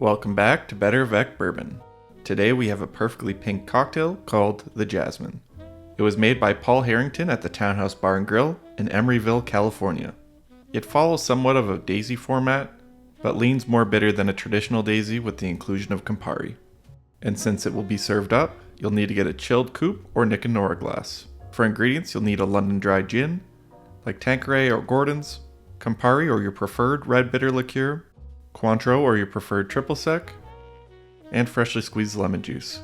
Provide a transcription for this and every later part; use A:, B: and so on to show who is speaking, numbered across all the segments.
A: Welcome back to BetterAvecBourbon. Today we have a perfectly pink cocktail called the Jasmine. It was made by Paul Harrington at the Townhouse Bar Grill in Emeryville, California. It follows somewhat of a daisy format, but leans more bitter than a traditional daisy with the inclusion of Campari. And since it will be served up, you'll need to get a chilled coupe or Nick Nora glass. For ingredients, you'll need a London dry gin, like Tanqueray or Gordon's, Campari or your preferred red bitter liqueur, Cointreau or your preferred triple sec, and freshly squeezed lemon juice.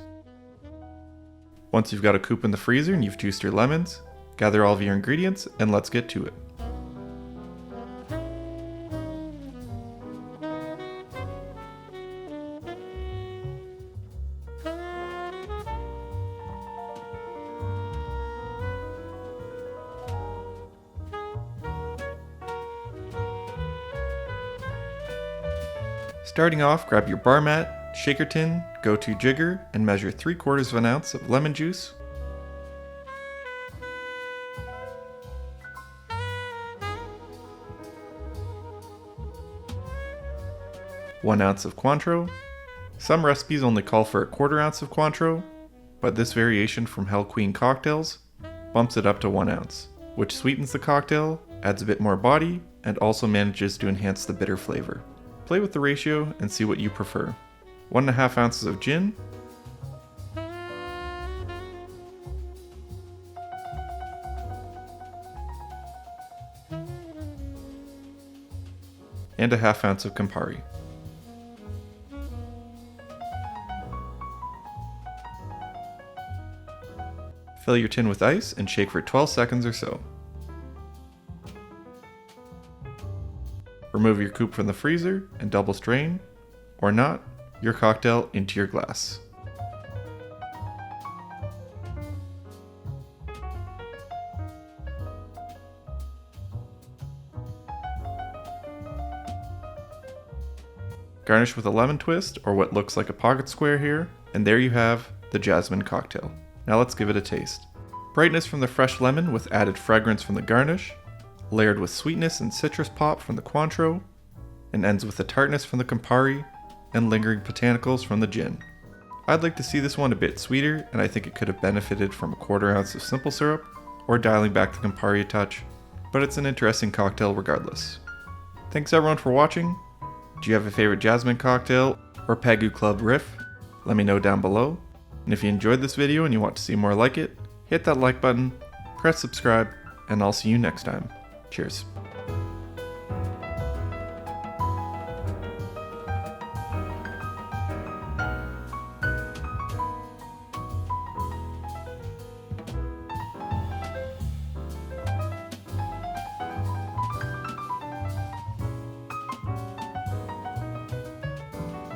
A: Once you've got a coupe in the freezer and you've juiced your lemons, gather all of your ingredients and let's get to it. Starting off, grab your bar mat, shaker tin, go-to jigger, and measure 3/4 of an ounce of lemon juice, one ounce of Cointreau. Some recipes only call for 1/4 ounce of Cointreau, but this variation from Hell Queen Cocktails bumps it up to 1 ounce, which sweetens the cocktail, adds a bit more body, and also manages to enhance the bitter flavor. Play with the ratio and see what you prefer. 1.5 ounces of gin, and 1/2 ounce of Campari. Fill your tin with ice and shake for 12 seconds or so. Remove your coupe from the freezer and double strain, or not, your cocktail into your glass. Garnish with a lemon twist or what looks like a pocket square here, and there you have the Jasmine cocktail. Now let's give it a taste. Brightness from the fresh lemon with added fragrance from the garnish, layered with sweetness and citrus pop from the Cointreau, and ends with the tartness from the Campari and lingering botanicals from the gin. I'd like to see this one a bit sweeter, and I think it could have benefited from 1/4 ounce of simple syrup or dialing back the Campari a touch, but it's an interesting cocktail regardless. Thanks everyone for watching. Do you have a favorite Jasmine cocktail or Pegu Club riff? Let me know down below. And if you enjoyed this video and you want to see more like it, hit that like button, press subscribe, and I'll see you next time. Cheers.